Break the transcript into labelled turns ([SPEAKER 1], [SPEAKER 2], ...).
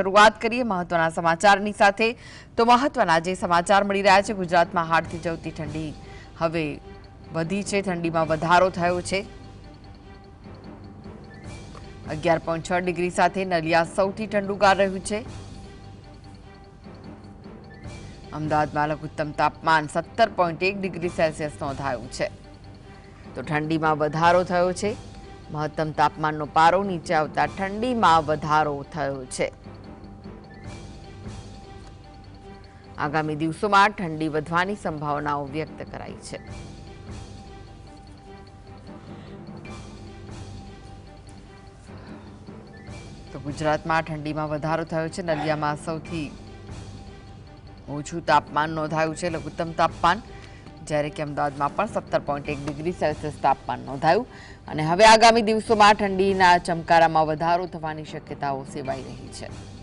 [SPEAKER 1] શરૂઆત કરીએ મહત્વના સમાચારની સાથે તો મહત્વના જે સમાચાર મળી રહ્યા છે ગુજરાતમાં હાડથી જવતી ઠંડી હવે વધી છે ઠંડીમાં વધારો થયો છે 11.6 ડિગ્રી સાથે નલિયા સૌથી ઠંડુગાર રહ્યું છે અમદાવાદમાં લઘુત્તમ તાપમાન 17.1 ડિગ્રી સેલ્સિયસ નોંધાયું છે તો ઠંડીમાં વધારો થયો છે મહત્તમ તાપમાનનો પારો નીચે આવતા ઠંડીમાં વધારો થયો છે આગામી દિવસોમાં ઠંડી વધવાની સંભાવનાઓ વ્યક્ત કરાઈ છે તો ગુજરાતમાં ઠંડીમાં વધારો થયો છે નલિયામાં સૌથી ઓછું તાપમાન નોંધાયું છે લઘુત્તમ તાપમાન જ્યારે કે અમદાવાદમાં પણ 17.1 ડિગ્રી સેલ્સિયસ તાપમાન નોંધાયું અને હવે આગામી દિવસોમાં ઠંડીના ચમકારામાં વધારો થવાની શક્યતાઓ સેવાઈ રહી છે